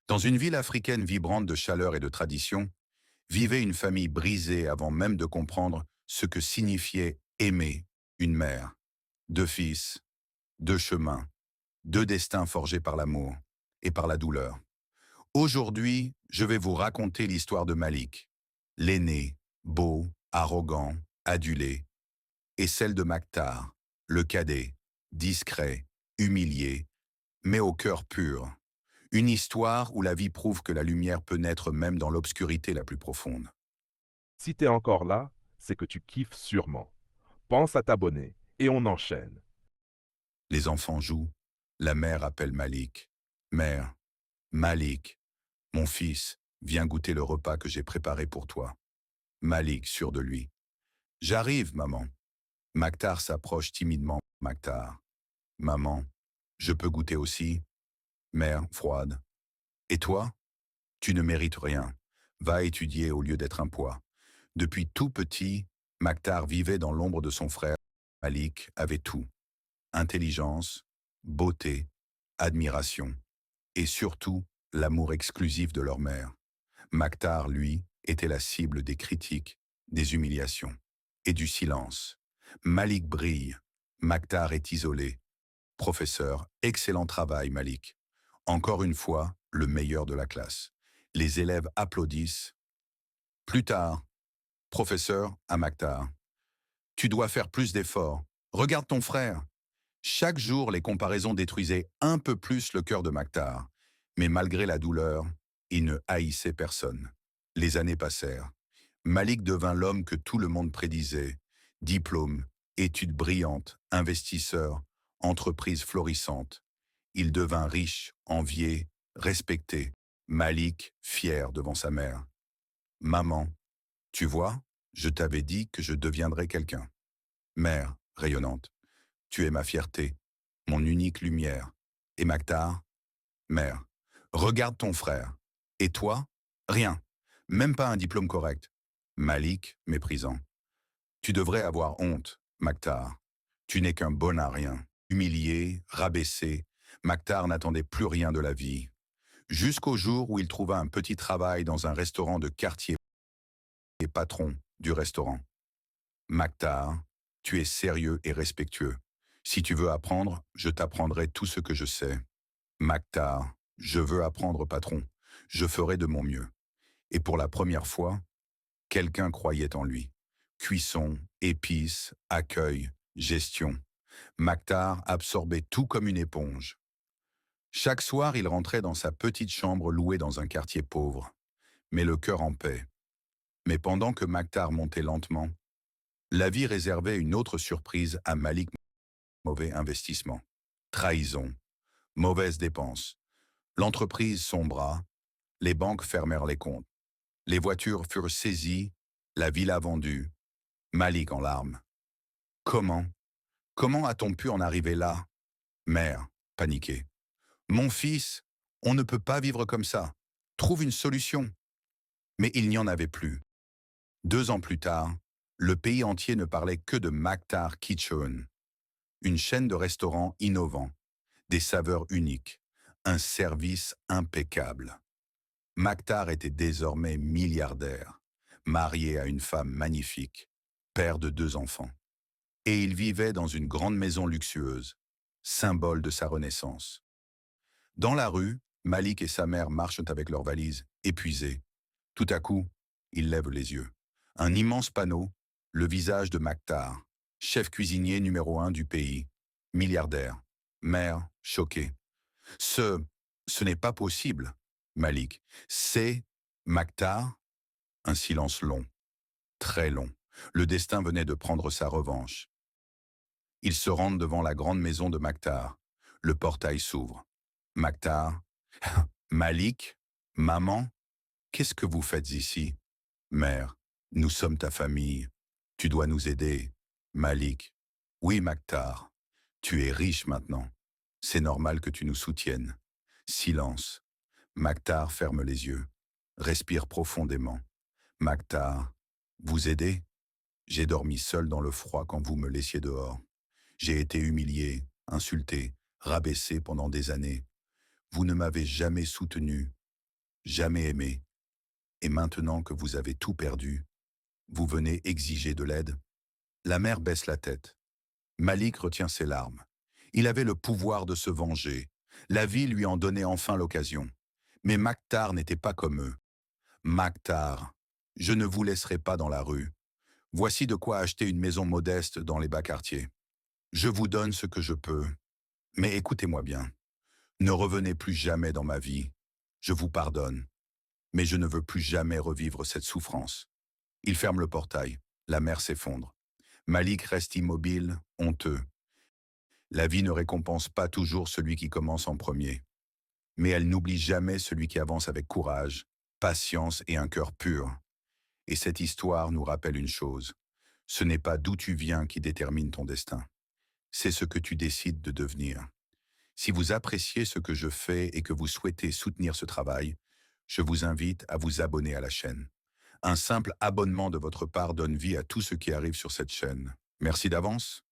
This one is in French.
Dans une ville africaine vibrante de chaleur et de tradition, vivait une famille brisée avant même de comprendre ce que signifiait aimer une mère. Deux fils, deux chemins, deux destins forgés par l'amour et par la douleur. Aujourd'hui, je vais vous raconter l'histoire de Malik, l'aîné, beau, arrogant, adulé, et celle de Maktar, le cadet, discret, humilié, mais au cœur pur. Une histoire où la vie prouve que la lumière peut naître même dans l'obscurité la plus profonde. Si t'es encore là, c'est que tu kiffes sûrement. Pense à t'abonner et on enchaîne. Les enfants jouent. La mère appelle Malik. Mère, Malik, mon fils, viens goûter le repas que j'ai préparé pour toi. Malik, sûr de lui. J'arrive, maman. Maktar s'approche timidement. Maktar. Maman, je peux goûter aussi. Mère, froide. Et toi? Tu ne mérites rien. Va étudier au lieu d'être un poids. Depuis tout petit, Maktar vivait dans l'ombre de son frère. Malik avait tout. Intelligence, beauté, admiration, et surtout l'amour exclusif de leur mère. Maktar, lui, était la cible des critiques, des humiliations et du silence. Malik brille, Maktar est isolé. Professeur, excellent travail Malik. Encore une fois, le meilleur de la classe. Les élèves applaudissent. Plus tard, professeur à Maktar, tu dois faire plus d'efforts. Regarde ton frère. Chaque jour, les comparaisons détruisaient un peu plus le cœur de Maktar. Mais malgré la douleur, il ne haïssait personne. Les années passèrent. Malik devint l'homme que tout le monde prédisait. Diplôme, études brillantes, investisseur, entreprise florissante. Il devint riche, envié, respecté. Malik, fier devant sa mère. Maman, tu vois, je t'avais dit que je deviendrais quelqu'un. Mère, rayonnante. Tu es ma fierté, mon unique lumière. Et Maktar, mère, regarde ton frère. Et toi, rien, même pas un diplôme correct. Malik, méprisant. Tu devrais avoir honte, Maktar. Tu n'es qu'un bon à rien. Humilié, rabaissé, Maktar n'attendait plus rien de la vie. Jusqu'au jour où il trouva un petit travail dans un restaurant de quartier et patron du restaurant. Maktar, tu es sérieux et respectueux. Si tu veux apprendre, je t'apprendrai tout ce que je sais. Maktar, je veux apprendre, patron. Je ferai de mon mieux. Et pour la première fois, quelqu'un croyait en lui. Cuisson, épices, accueil, gestion. Maktar absorbait tout comme une éponge. Chaque soir, il rentrait dans sa petite chambre louée dans un quartier pauvre, mais le cœur en paix. Mais pendant que Maktar montait lentement, la vie réservait une autre surprise à Malik. Mauvais investissement, trahison, mauvaise dépense. L'entreprise sombra, les banques fermèrent les comptes, les voitures furent saisies, la villa vendue, Malik en larmes. Comment? Comment a-t-on pu en arriver là? Mère, paniquée. Mon fils, on ne peut pas vivre comme ça. Trouve une solution. Mais il n'y en avait plus. 2 ans plus tard, le pays entier ne parlait que de Maktar Kitchen, une chaîne de restaurants innovants, des saveurs uniques, un service impeccable. Maktar était désormais milliardaire, marié à une femme magnifique, père de 2 enfants. Et il vivait dans une grande maison luxueuse, symbole de sa renaissance. Dans la rue, Malik et sa mère marchent avec leurs valises, épuisés. Tout à coup, ils lèvent les yeux. Un immense panneau, le visage de Maktar, chef cuisinier numéro 1 du pays, milliardaire. Mère, choquée. Ce, ce n'est pas possible, Malik. C'est Maktar. Un silence long, très long. Le destin venait de prendre sa revanche. Ils se rendent devant la grande maison de Maktar. Le portail s'ouvre. Maktar. Malik, maman, qu'est-ce que vous faites ici? Mère, nous sommes ta famille. Tu dois nous aider. Malik. Oui, Maktar. Tu es riche maintenant. C'est normal que tu nous soutiennes. Silence. Maktar ferme les yeux. Respire profondément. Maktar. Vous aider? J'ai dormi seul dans le froid quand vous me laissiez dehors. J'ai été humilié, insulté, rabaissé pendant des années. Vous ne m'avez jamais soutenu. jamais aimé. Et maintenant que vous avez tout perdu, vous venez exiger de l'aide? La mère baisse la tête. Malik retient ses larmes. Il avait le pouvoir de se venger. La vie lui en donnait enfin l'occasion. Mais Maktar n'était pas comme eux. Maktar, je ne vous laisserai pas dans la rue. Voici de quoi acheter une maison modeste dans les bas quartiers. Je vous donne ce que je peux. Mais écoutez-moi bien. Ne revenez plus jamais dans ma vie. Je vous pardonne. Mais je ne veux plus jamais revivre cette souffrance. Il ferme le portail. La mer s'effondre. Malik reste immobile, honteux. La vie ne récompense pas toujours celui qui commence en premier. Mais elle n'oublie jamais celui qui avance avec courage, patience et un cœur pur. Et cette histoire nous rappelle une chose. Ce n'est pas d'où tu viens qui détermine ton destin. C'est ce que tu décides de devenir. Si vous appréciez ce que je fais et que vous souhaitez soutenir ce travail, je vous invite à vous abonner à la chaîne. Un simple abonnement de votre part donne vie à tout ce qui arrive sur cette chaîne. Merci d'avance.